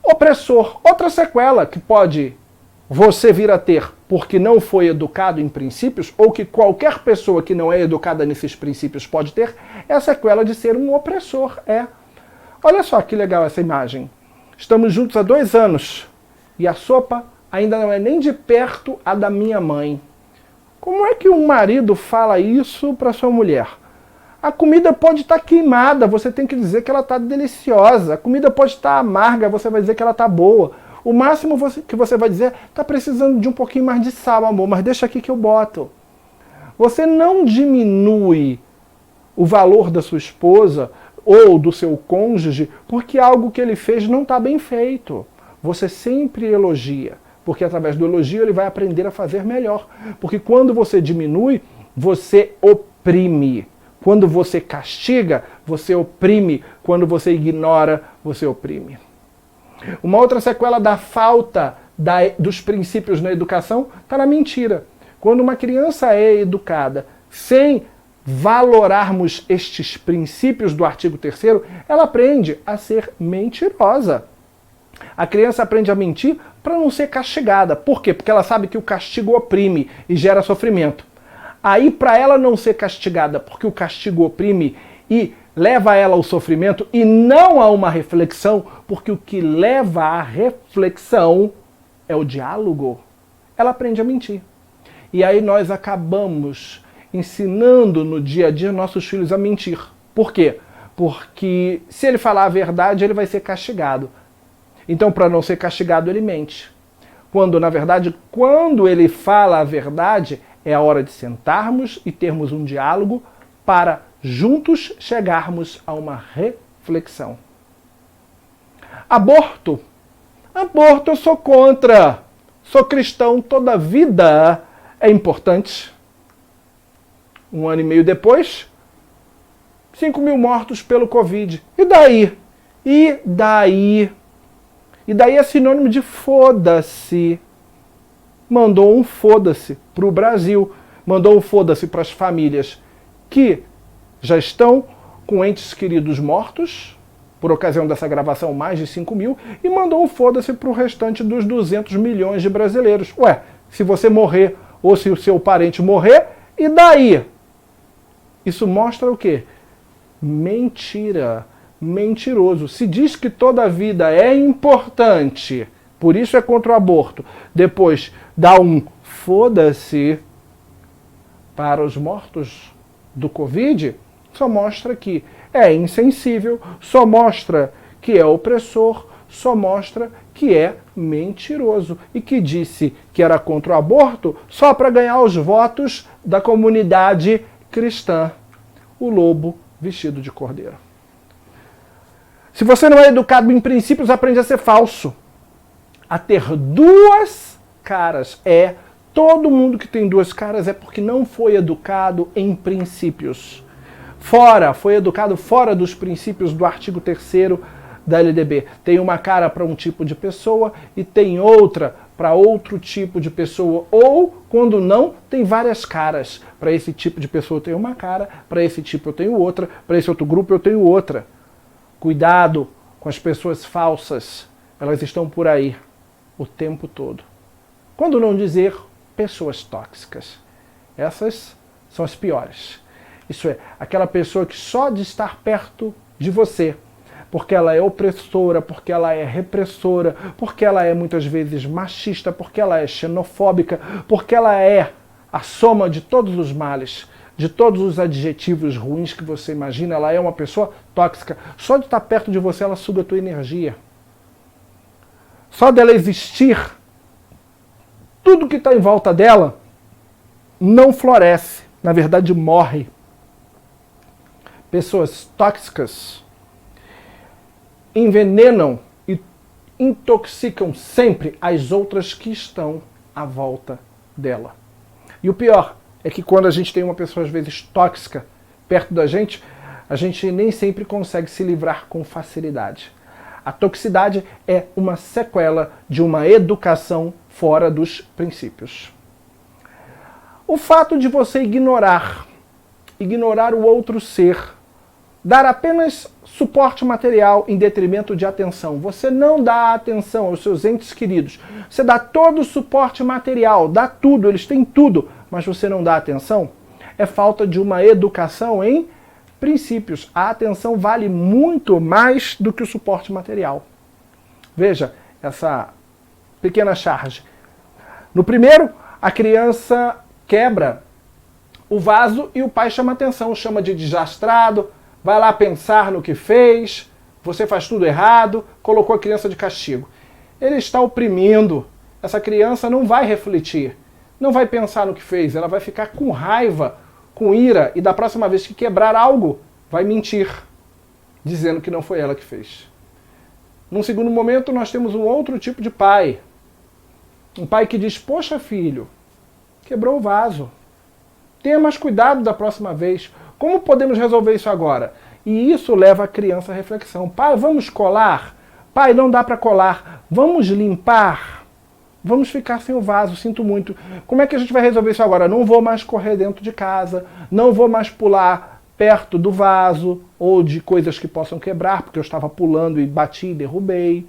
Opressor, outra sequela que pode você vir a ter porque não foi educado em princípios, ou que qualquer pessoa que não é educada nesses princípios pode ter, é a sequela de ser um opressor. Olha só que legal essa imagem. Estamos juntos há 2 anos e a sopa ainda não é nem de perto a da minha mãe. Como é que um marido fala isso para sua mulher? A comida pode estar queimada, você tem que dizer que ela está deliciosa. A comida pode estar amarga, você vai dizer que ela está boa. O máximo que você vai dizer, está precisando de um pouquinho mais de sal, amor, mas deixa aqui que eu boto. Você não diminui o valor da sua esposa ou do seu cônjuge porque algo que ele fez não está bem feito. Você sempre elogia, porque através do elogio ele vai aprender a fazer melhor. Porque quando você diminui, você oprime. Quando você castiga, você oprime. Quando você ignora, você oprime. Uma outra sequela da falta dos princípios na educação está na mentira. Quando uma criança é educada sem valorarmos estes princípios do artigo 3º, ela aprende a ser mentirosa. A criança aprende a mentir para não ser castigada. Por quê? Porque ela sabe que o castigo oprime e gera sofrimento. Aí, para ela não ser castigada porque o castigo oprime e leva ela ao sofrimento e não a uma reflexão, porque o que leva à reflexão é o diálogo, ela aprende a mentir. E aí nós acabamos ensinando no dia a dia nossos filhos a mentir. Por quê? Porque se ele falar a verdade, ele vai ser castigado. Então, para não ser castigado, ele mente. Quando, na verdade, quando ele fala a verdade, é a hora de sentarmos e termos um diálogo para juntos chegarmos a uma reflexão. Aborto. Aborto eu sou contra. Sou cristão, toda vida é importante. 1 ano e meio depois, 5.000 mortos pelo Covid. E daí? E daí? E daí é sinônimo de foda-se. Mandou um foda-se para o Brasil. Mandou um foda-se para as famílias que já estão com entes queridos mortos, por ocasião dessa gravação mais de 5.000, e mandou um foda-se para o restante dos 200 milhões de brasileiros. Ué, se você morrer ou se o seu parente morrer, e daí? Isso mostra o quê? Mentira. Mentiroso. Se diz que toda vida é importante, por isso é contra o aborto. Depois dá um foda-se para os mortos do Covid, só mostra que é insensível, só mostra que é opressor, só mostra que é mentiroso. E que disse que era contra o aborto só para ganhar os votos da comunidade cristã. O lobo vestido de cordeiro. Se você não é educado em princípios, aprende a ser falso. A ter 2 caras. Todo mundo que tem 2 caras é porque não foi educado em princípios. Foi educado fora dos princípios do artigo 3º da LDB. Tem uma cara para um tipo de pessoa e tem outra para outro tipo de pessoa. Ou, quando não, tem várias caras. Para esse tipo de pessoa eu tenho uma cara, para esse tipo eu tenho outra, para esse outro grupo eu tenho outra. Cuidado com as pessoas falsas. Elas estão por aí o tempo todo. Quando não dizer pessoas tóxicas. Essas são as piores. Isso é, aquela pessoa que só de estar perto de você, porque ela é opressora, porque ela é repressora, porque ela é muitas vezes machista, porque ela é xenofóbica, porque ela é a soma de todos os males, de todos os adjetivos ruins que você imagina, ela é uma pessoa tóxica. Só de estar perto de você, ela suga a tua energia. Só dela existir, tudo que está em volta dela não floresce. Na verdade, morre. Pessoas tóxicas envenenam e intoxicam sempre as outras que estão à volta dela. E o pior é que quando a gente tem uma pessoa, às vezes, tóxica perto da gente, a gente nem sempre consegue se livrar com facilidade. A toxicidade é uma sequela de uma educação fora dos princípios. O fato de você ignorar o outro ser, dar apenas suporte material em detrimento de atenção. Você não dá atenção aos seus entes queridos. Você dá todo o suporte material, dá tudo, eles têm tudo, mas você não dá atenção. É falta de uma educação em princípios. A atenção vale muito mais do que o suporte material. Veja essa pequena charge. No primeiro, a criança quebra o vaso e o pai chama atenção, chama de desastrado, vai lá pensar no que fez, você faz tudo errado, colocou a criança de castigo. Ele está oprimindo. Essa criança não vai refletir, não vai pensar no que fez, ela vai ficar com raiva, com ira, e da próxima vez que quebrar algo, vai mentir, dizendo que não foi ela que fez. Num segundo momento, nós temos um outro tipo de pai. Um pai que diz, poxa filho, quebrou o vaso. Tenha mais cuidado da próxima vez. Como podemos resolver isso agora? E isso leva a criança à reflexão. Pai, vamos colar? Pai, não dá para colar. Vamos limpar? Vamos ficar sem o vaso, sinto muito. Como é que a gente vai resolver isso agora? Não vou mais correr dentro de casa, não vou mais pular perto do vaso ou de coisas que possam quebrar, porque eu estava pulando e bati e derrubei.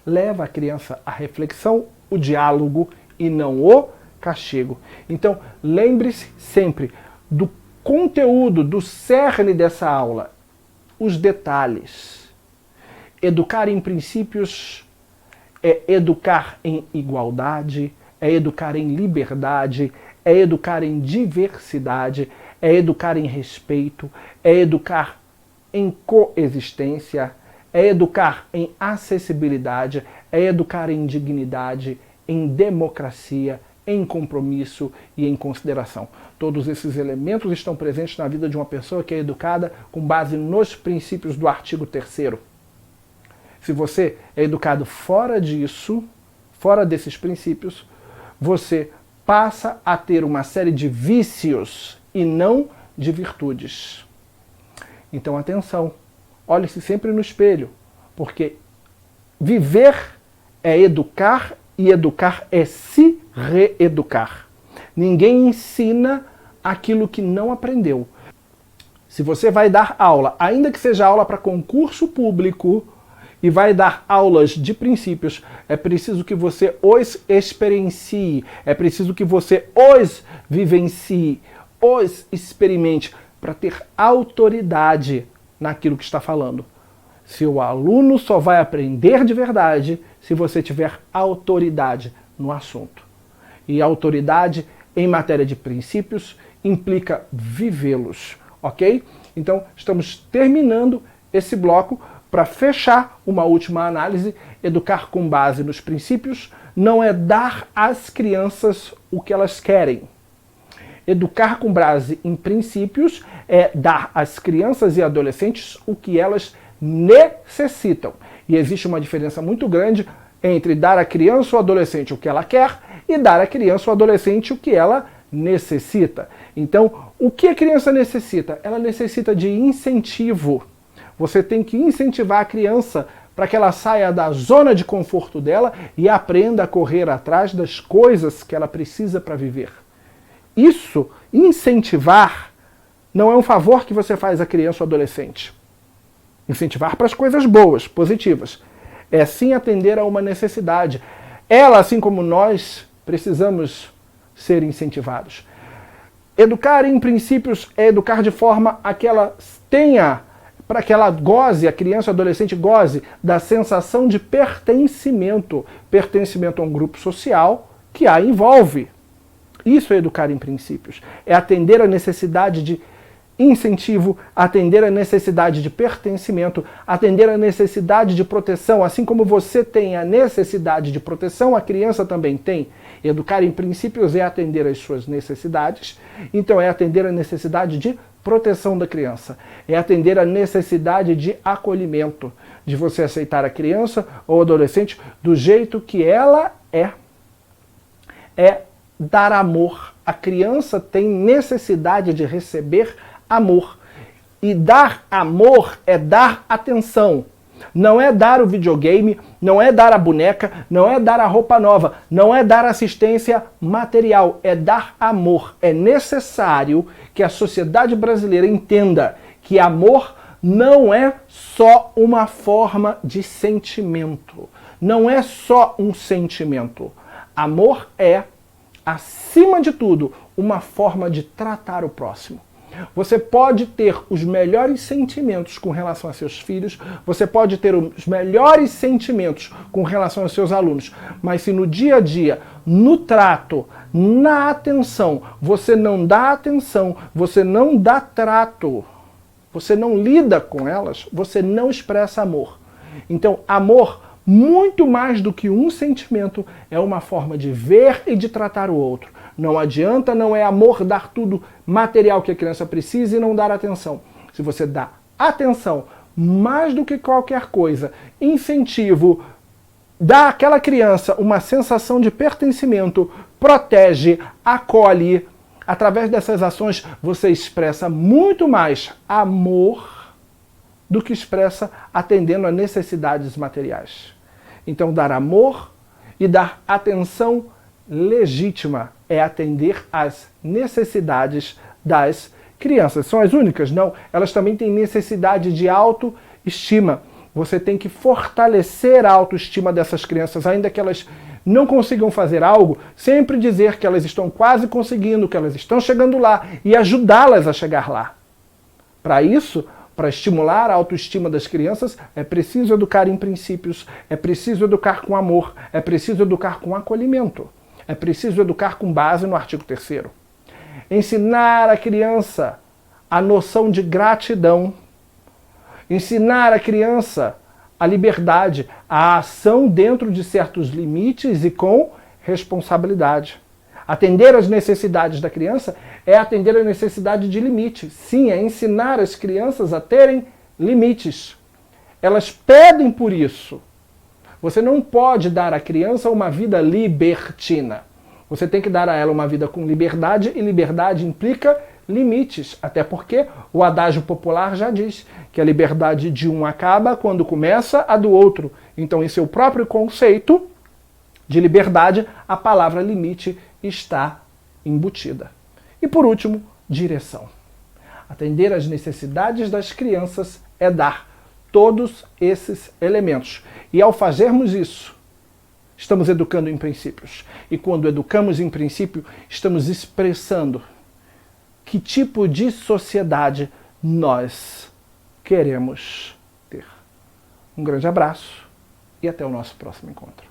Leva a criança à reflexão, o diálogo e não o castigo. Então, lembre-se sempre do conteúdo, do cerne dessa aula, os detalhes. Educar em princípios é educar em igualdade, é educar em liberdade, é educar em diversidade, é educar em respeito, é educar em coexistência, é educar em acessibilidade, é educar em dignidade, em democracia, em compromisso e em consideração. Todos esses elementos estão presentes na vida de uma pessoa que é educada com base nos princípios do artigo 3º. Se você é educado fora disso, fora desses princípios, você passa a ter uma série de vícios e não de virtudes. Então, atenção, olhe-se sempre no espelho, porque viver é educar e educar é se reeducar. Ninguém ensina aquilo que não aprendeu. Se você vai dar aula, ainda que seja aula para concurso público, e vai dar aulas de princípios, é preciso que você os experiencie, é preciso que você os vivencie, os experimente, para ter autoridade naquilo que está falando. Seu aluno só vai aprender de verdade se você tiver autoridade no assunto. E autoridade em matéria de princípios implica vivê-los, ok? Então, estamos terminando esse bloco para fechar uma última análise. Educar com base nos princípios não é dar às crianças o que elas querem. Educar com base em princípios é dar às crianças e adolescentes o que elas necessitam. E existe uma diferença muito grande entre dar à criança ou adolescente o que ela quer e dar à criança ou adolescente o que ela necessita. Então, o que a criança necessita? Ela necessita de incentivo. Você tem que incentivar a criança para que ela saia da zona de conforto dela e aprenda a correr atrás das coisas que ela precisa para viver. Isso, incentivar, não é um favor que você faz à criança ou adolescente. Incentivar para as coisas boas, positivas. É sim atender a uma necessidade. Ela, assim como nós, precisamos ser incentivados. Educar em princípios é educar de forma a que ela tenha, para que ela goze, a criança ou adolescente goze da sensação de pertencimento. Pertencimento a um grupo social que a envolve. Isso é educar em princípios. É atender a necessidade de incentivo, atender a necessidade de pertencimento, atender a necessidade de proteção. Assim como você tem a necessidade de proteção, a criança também tem. Educar em princípios é atender às suas necessidades. Então é atender a necessidade de proteção da criança. É atender a necessidade de acolhimento, de você aceitar a criança ou adolescente do jeito que ela é. É dar amor. A criança tem necessidade de receber amor. E dar amor é dar atenção. Não é dar o videogame, não é dar a boneca, não é dar a roupa nova, não é dar assistência material, é dar amor. É necessário que a sociedade brasileira entenda que amor não é só uma forma de sentimento. Não é só um sentimento. Amor é, acima de tudo, uma forma de tratar o próximo. Você pode ter os melhores sentimentos com relação a seus filhos, você pode ter os melhores sentimentos com relação aos seus alunos, mas se no dia a dia, no trato, na atenção, você não dá atenção, você não dá trato, você não lida com elas, você não expressa amor. Então, amor, muito mais do que um sentimento, é uma forma de ver e de tratar o outro. Não adianta, não é amor dar tudo material que a criança precisa e não dar atenção. Se você dá atenção mais do que qualquer coisa, incentivo, dá àquela criança uma sensação de pertencimento, protege, acolhe, através dessas ações você expressa muito mais amor do que expressa atendendo a necessidades materiais. Então dar amor e dar atenção legítima é atender às necessidades das crianças. São as únicas? Não. Elas também têm necessidade de autoestima. Você tem que fortalecer a autoestima dessas crianças, ainda que elas não consigam fazer algo, sempre dizer que elas estão quase conseguindo, que elas estão chegando lá e ajudá-las a chegar lá. Para isso, para estimular a autoestima das crianças, é preciso educar em princípios, é preciso educar com amor, é preciso educar com acolhimento. É preciso educar com base no artigo 3º. Ensinar a criança a noção de gratidão. Ensinar a criança a liberdade, a ação dentro de certos limites e com responsabilidade. Atender às necessidades da criança é atender à necessidade de limite. Sim, é ensinar as crianças a terem limites. Elas pedem por isso. Você não pode dar à criança uma vida libertina. Você tem que dar a ela uma vida com liberdade, e liberdade implica limites. Até porque o adágio popular já diz que a liberdade de um acaba quando começa a do outro. Então, em seu próprio conceito de liberdade, a palavra limite está embutida. E por último, direção. Atender às necessidades das crianças é dar todos esses elementos. E ao fazermos isso, estamos educando em princípios. E quando educamos em princípio, estamos expressando que tipo de sociedade nós queremos ter. Um grande abraço e até o nosso próximo encontro.